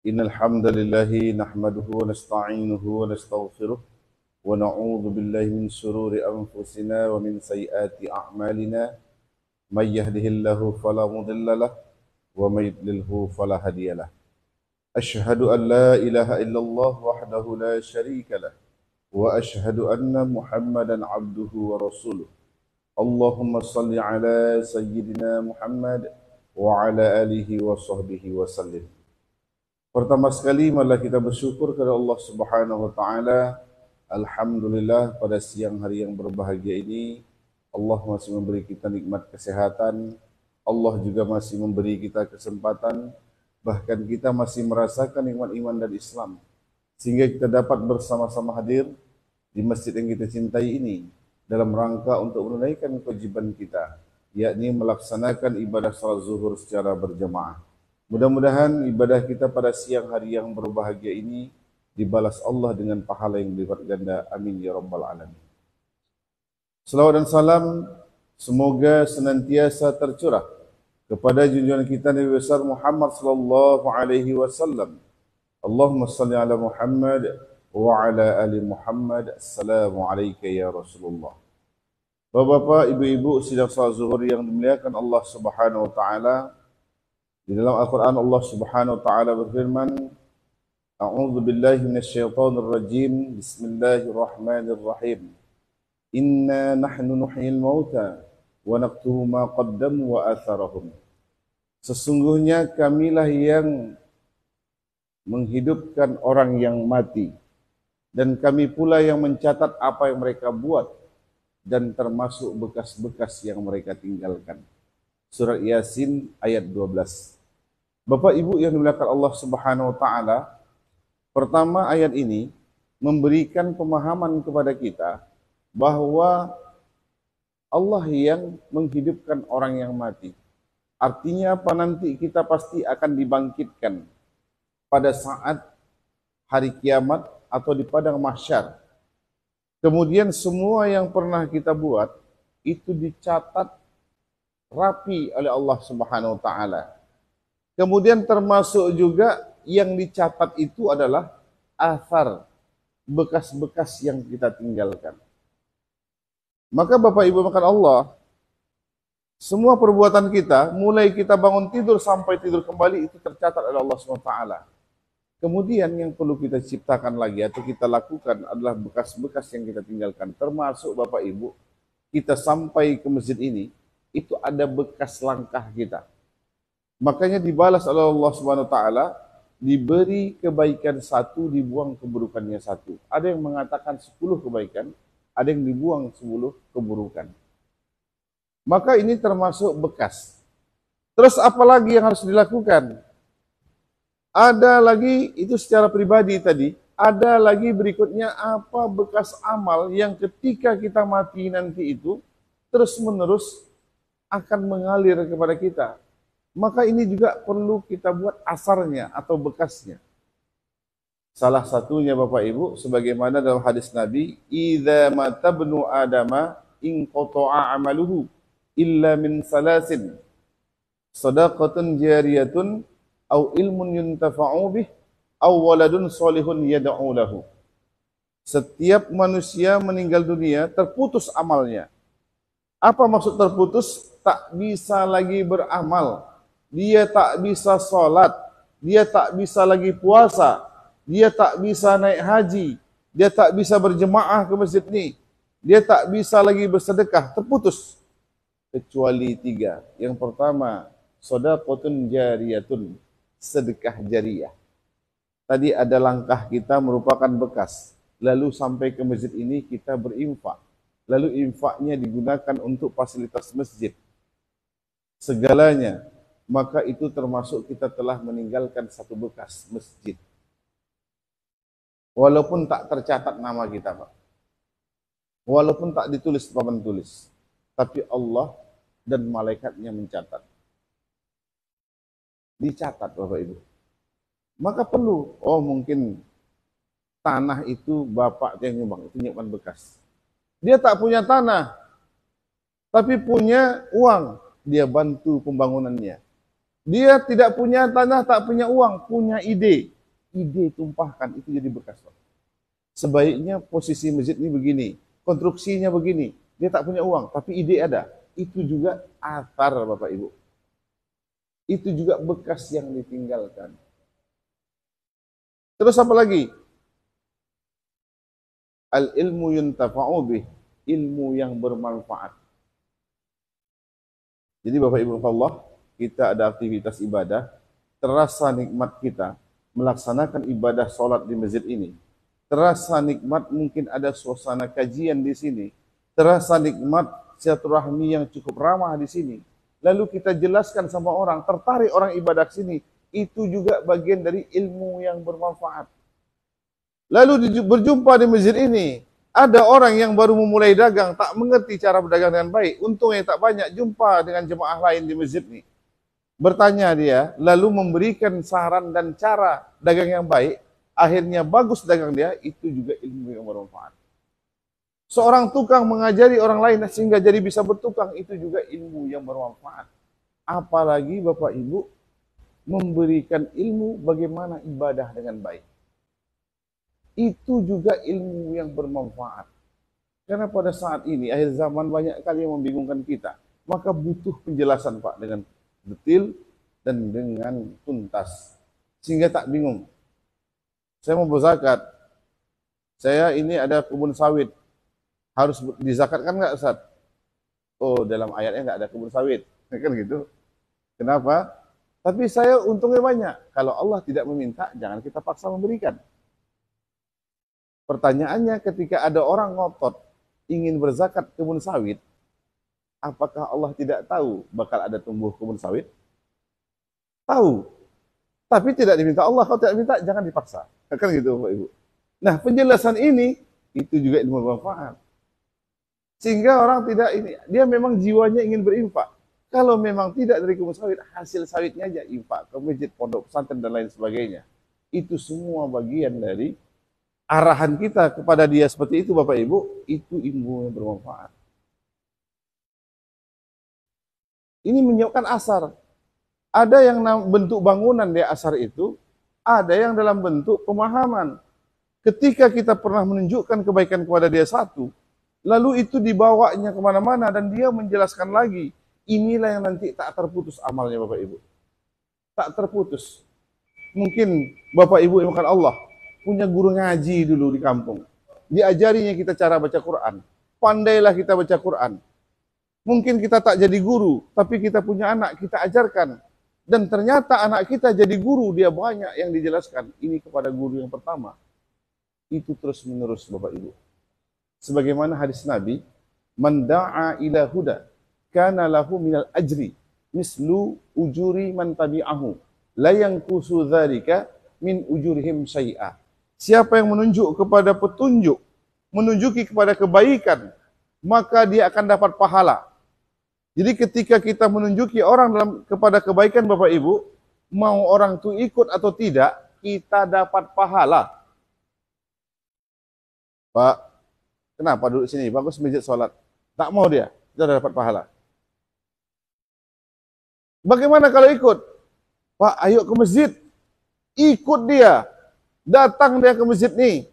Innal hamdalillah nahmaduhu wa nasta'inuhu wa nastaghfiruh wa na'udzu billahi min shururi anfusina wa min sayyiati a'malina may yahdihillahu fala mudilla lahu wa may yudlilhu fala hadiyalah. Ashhadu an la ilaha illallah wahdahu la syarika lah wa ashhadu anna Muhammadan abduhu wa rasuluh. Allahumma salli ala sayyidina Muhammad wa ala alihi wa sahbihi wa sallim. Pertama sekali marilah kita bersyukur kepada Allah Subhanahu wa taala. Alhamdulillah pada siang hari yang berbahagia ini Allah masih memberi kita nikmat kesehatan. Allah juga masih memberi kita kesempatan, bahkan kita masih merasakan nikmat iman dan Islam, sehingga kita dapat bersama-sama hadir di masjid yang kita cintai ini dalam rangka untuk menunaikan kewajiban kita, yakni melaksanakan ibadah salat zuhur secara berjamaah. Mudah-mudahan ibadah kita pada siang hari yang berbahagia ini dibalas Allah dengan pahala yang berlipat ganda. Amin ya rabbal alamin. Selawat dan salam semoga senantiasa tercurah kepada junjungan kita Nabi besar Muhammad sallallahu alaihi wasallam. Allahumma salli ala Muhammad wa ala ali Muhammad. Assalamu alayka ya Rasulullah. Bapak-bapak, ibu-ibu sidang salat zuhur yang dimuliakan Allah Subhanahu wa taala, di dalam Al-Quran Allah Subhanahu wa ta'ala berfirman, A'udzu billahi minasyaitonir rajim. Bismillahirrahmanirrahim. Inna nahnu nuhyil mauta wa naktubu ma qaddamu wa atharahum. Sesungguhnya kamilah yang menghidupkan orang yang mati, dan kami pula yang mencatat apa yang mereka buat dan termasuk bekas-bekas yang mereka tinggalkan. Surat Yasin ayat 12. Bapak Ibu yang dimuliakan Allah Subhanahu wa taala, pertama ayat ini memberikan pemahaman kepada kita bahwa Allah yang menghidupkan orang yang mati. Artinya apa? Nanti kita pasti akan dibangkitkan pada saat hari kiamat atau di padang mahsyar. Kemudian semua yang pernah kita buat itu dicatat rapi oleh Allah Subhanahu wa taala. Kemudian termasuk juga yang dicatat itu adalah athar, bekas-bekas yang kita tinggalkan. Maka Bapak Ibu makan Allah, semua perbuatan kita, mulai kita bangun tidur sampai tidur kembali, itu tercatat oleh Allah Subhanahu wa taala. Kemudian yang perlu kita ciptakan lagi atau kita lakukan adalah bekas-bekas yang kita tinggalkan. Termasuk Bapak Ibu, kita sampai ke masjid ini, itu ada bekas langkah kita. Makanya dibalas oleh Allah Subhanahu wa taala, diberi kebaikan satu, dibuang keburukannya satu. Ada yang mengatakan 10 kebaikan, ada yang dibuang 10 keburukan. Maka ini termasuk bekas. Terus apa lagi yang harus dilakukan? Ada lagi, itu secara pribadi tadi, ada lagi berikutnya apa bekas amal yang ketika kita mati nanti itu terus menerus akan mengalir kepada kita. Maka ini juga perlu kita buat asarnya atau bekasnya. Salah satunya Bapak Ibu, sebagaimana dalam hadis Nabi, "Idza mata ibnu Adama inqata'a 'amaluhu illa min salasin, shadaqatun jariyatun aw ilmun yuntafa'u bih aw waladun shalihun yad'u lahu." Setiap manusia meninggal dunia terputus amalnya. Apa maksud terputus? Tak bisa lagi beramal. Dia tak bisa sholat, dia tak bisa lagi puasa, dia tak bisa naik haji, dia tak bisa berjemaah ke masjid ini, dia tak bisa lagi bersedekah, terputus. Kecuali 3. Yang pertama, shadaqatun jariyatun, sedekah jariyah. Tadi ada langkah kita merupakan bekas. Lalu sampai ke masjid ini kita berinfak. Lalu infaknya digunakan untuk fasilitas masjid. Segalanya. Maka itu termasuk kita telah meninggalkan satu bekas masjid. Walaupun tak tercatat nama kita, Pak. Walaupun tak ditulis papan tulis. Tapi Allah dan malaikatnya mencatat. Dicatat Bapak Ibu. Maka perlu, mungkin tanah itu bapak yang nyumbang, itu nyumbang bekas. Dia tak punya tanah, tapi punya uang. Dia bantu pembangunannya. Dia tidak punya tanah, tak punya uang, punya ide. ide tumpahkan, itu jadi bekas, Pak. Sebaiknya posisi masjid ini begini, konstruksinya begini, dia tak punya uang, tapi ide ada. Itu juga athar, Bapak Ibu. Itu juga bekas yang ditinggalkan. Terus apa lagi? Al-ilmu yuntafa'u bih, ilmu yang bermanfaat. Jadi Bapak Ibu Allah, kita ada aktivitas ibadah, terasa nikmat kita melaksanakan ibadah sholat di masjid ini. Terasa nikmat mungkin ada suasana kajian di sini. Terasa nikmat silaturahmi yang cukup ramah di sini. Lalu kita jelaskan sama orang, tertarik orang ibadah sini. Itu juga bagian dari ilmu yang bermanfaat. Lalu berjumpa di masjid ini, ada orang yang baru memulai dagang, tak mengerti cara berdagang dengan baik. Untungnya tak banyak jumpa dengan jemaah lain di masjid ini. Bertanya dia, lalu memberikan saran dan cara dagang yang baik. Akhirnya bagus dagang dia, itu juga ilmu yang bermanfaat. Seorang tukang mengajari orang lain sehingga jadi bisa bertukang, itu juga ilmu yang bermanfaat. Apalagi Bapak Ibu memberikan ilmu bagaimana ibadah dengan baik. Itu juga ilmu yang bermanfaat. Karena pada saat ini, akhir zaman banyak kali yang membingungkan kita. Maka butuh penjelasan Pak dengan detil dan dengan tuntas. Sehingga tak bingung. Saya mau berzakat. Saya ini ada kebun sawit. Harus dizakatkan nggak Ustaz? Oh, dalam ayatnya nggak ada kebun sawit. Kan gitu. Kenapa? Tapi saya untungnya banyak. Kalau Allah tidak meminta, jangan kita paksa memberikan. Pertanyaannya ketika ada orang ngotot ingin berzakat kebun sawit, apakah Allah tidak tahu bakal ada tumbuh kebun sawit? Tahu. Tapi tidak diminta Allah. Kalau tidak minta, jangan dipaksa. Kan gitu Bapak Ibu. Nah, penjelasan ini itu juga ilmu bermanfaat. Sehingga orang tidak ini, dia memang jiwanya ingin berinfak. Kalau memang tidak dari kebun sawit, hasil sawitnya aja infak ke masjid, pondok pesantren dan lain sebagainya. Itu semua bagian dari arahan kita kepada dia seperti itu Bapak Ibu, itu ilmu yang bermanfaat. Ini menyiapkan asar. Ada yang bentuk bangunan di asar itu, ada yang dalam bentuk pemahaman. Ketika kita pernah menunjukkan kebaikan kepada dia satu, lalu itu dibawanya kemana-mana dan dia menjelaskan lagi. Inilah yang nanti tak terputus amalnya Bapak Ibu. Tak terputus. Mungkin Bapak Ibu yang makan Allah punya guru ngaji dulu di kampung. Diajarinya kita cara baca Quran. Pandailah kita baca Quran. Mungkin kita tak jadi guru, tapi kita punya anak, kita ajarkan. Dan ternyata anak kita jadi guru, dia banyak yang dijelaskan. Ini kepada guru yang pertama. Itu terus menerus Bapak Ibu. Sebagaimana hadis Nabi, man da'a ila huda, kana lahu minal ajri, mislu ujuri man tabi'ahu, la yanqusu dzalika min ujurihim syai'a. Siapa yang menunjuk kepada petunjuk, menunjuki kepada kebaikan, maka dia akan dapat pahala. Jadi ketika kita menunjuki orang kepada kebaikan Bapak Ibu, mau orang itu ikut atau tidak, kita dapat pahala. Pak, kenapa duduk sini? Bagus masjid sholat. Tak mau dia, kita dapat pahala. Bagaimana kalau ikut? Pak, ayo ke masjid. Ikut dia. Datang dia ke masjid nih.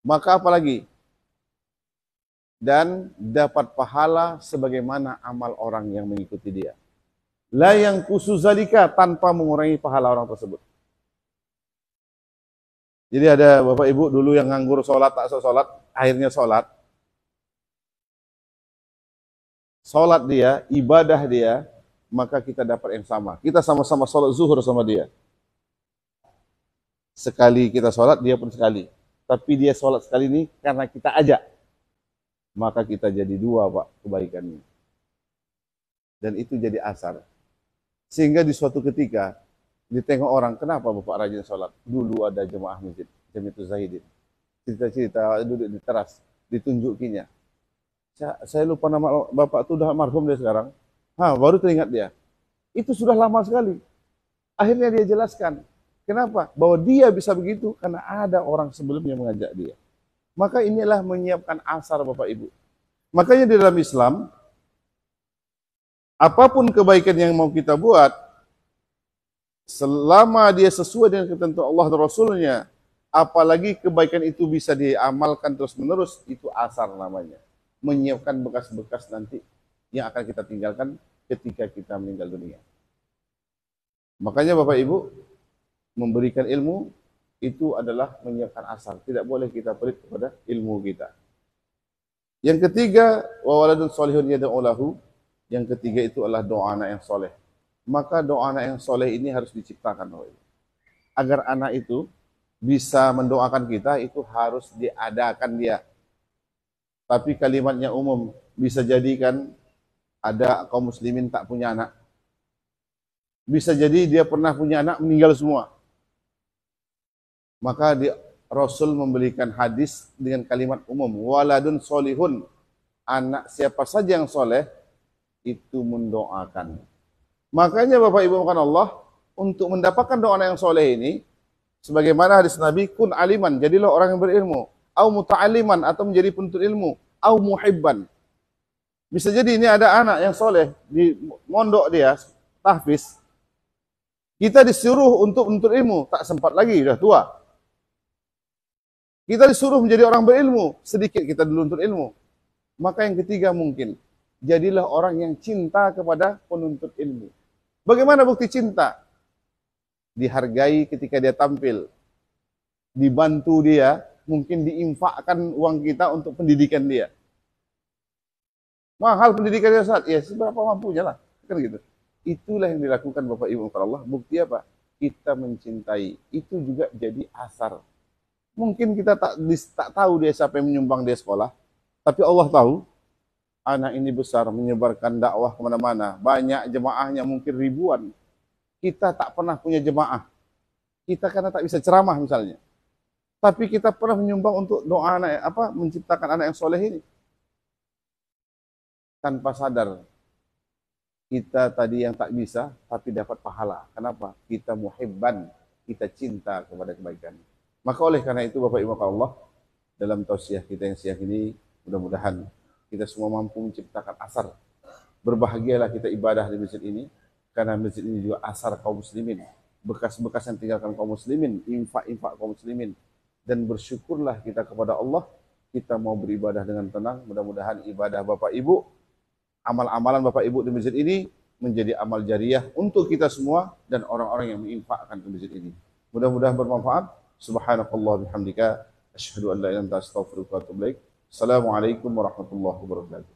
Maka apa lagi? Dan dapat pahala sebagaimana amal orang yang mengikuti dia. La yang khususadzalika, tanpa mengurangi pahala orang tersebut. Jadi ada Bapak Ibu dulu yang nganggur sholat, tak sholat, akhirnya sholat. Sholat dia, ibadah dia, maka kita dapat yang sama. Kita sama-sama sholat zuhur sama dia. Sekali kita sholat, dia pun sekali. Tapi dia sholat sekali ini karena kita ajak. Maka kita jadi dua Pak kebaikannya. Dan itu jadi asar. Sehingga di suatu ketika, ditengok orang, kenapa Bapak rajin sholat? Dulu ada jemaah masjid, Jamiatul Zahidin. Cerita-cerita duduk di teras, ditunjukinya. Saya lupa nama Bapak itu, udah almarhum dia sekarang. Baru teringat dia. Itu sudah lama sekali. Akhirnya dia jelaskan. Kenapa? Bahwa dia bisa begitu karena ada orang sebelumnya mengajak dia. Maka inilah menyiapkan asar Bapak Ibu. Makanya di dalam Islam, apapun kebaikan yang mau kita buat, selama dia sesuai dengan ketentuan Allah dan Rasulnya, apalagi kebaikan itu bisa diamalkan terus-menerus, itu asar namanya. Menyiapkan bekas-bekas nanti yang akan kita tinggalkan ketika kita meninggal dunia. Makanya Bapak Ibu, memberikan ilmu itu adalah menyiapkan asar. Tidak boleh kita pelit kepada ilmu kita. Yang ketiga, wa waladun solihun yad'u lahu. Yang ketiga itu adalah doa anak yang soleh. Maka doa anak yang soleh ini harus diciptakan. Agar anak itu bisa mendoakan kita, itu harus diadakan dia. Tapi kalimatnya umum, bisa jadikan ada kaum muslimin tak punya anak. Bisa jadi dia pernah punya anak, meninggal semua. Maka Rasul memberikan hadis dengan kalimat umum, waladun solihun, anak siapa saja yang soleh, itu mendoakan. Makanya Bapak Ibu makan Allah, untuk mendapatkan doa yang soleh ini, sebagaimana hadis Nabi, kun aliman, jadilah orang yang berilmu, au muta'aliman, atau menjadi penuntut ilmu, au muhibban. Bisa jadi ini ada anak yang soleh, di mondok dia, tahfiz, kita disuruh untuk menuntut ilmu, tak sempat lagi, sudah tua. Kita disuruh menjadi orang berilmu, sedikit kita dulu menuntut ilmu. Maka yang ketiga mungkin, jadilah orang yang cinta kepada penuntut ilmu. Bagaimana bukti cinta? Dihargai ketika dia tampil. Dibantu dia, mungkin diinfakkan uang kita untuk pendidikan dia. Mahal pendidikan dia saat, ya seberapa mampunya lah. Kan gitu. Itulah yang dilakukan Bapak Ibu Allah. Bukti apa? Kita mencintai. Itu juga jadi asar. Mungkin kita tak tahu dia siapa yang menyumbang dia sekolah. Tapi Allah tahu. Anak ini besar, menyebarkan dakwah kemana-mana. Banyak jemaahnya, mungkin ribuan. Kita tak pernah punya jemaah. Kita karena tak bisa ceramah misalnya. Tapi kita pernah menyumbang untuk doa anak, menciptakan anak yang soleh ini. Tanpa sadar. Kita tadi yang tak bisa, tapi dapat pahala. Kenapa? Kita muhibban. Kita cinta kepada kebaikan. Maka oleh karena itu Bapak Ibu Allah, dalam tausiah kita yang siang ini, mudah-mudahan kita semua mampu menciptakan asar. Berbahagialah kita ibadah di masjid ini, karena masjid ini juga asar kaum muslimin. Bekas-bekas yang tinggalkan kaum muslimin, infak-infak kaum muslimin. Dan bersyukurlah kita kepada Allah, kita mau beribadah dengan tenang. Mudah-mudahan ibadah Bapak Ibu, amal-amalan Bapak Ibu di masjid ini, menjadi amal jariah untuk kita semua, dan orang-orang yang menginfakkan ke masjid ini. Mudah-mudahan bermanfaat. Subhanakallah bihamdika, asyhadu an la ilaha illa anta astaghfiruka wa atubu ilaik. Assalamualaikum warahmatullahi wabarakatuh.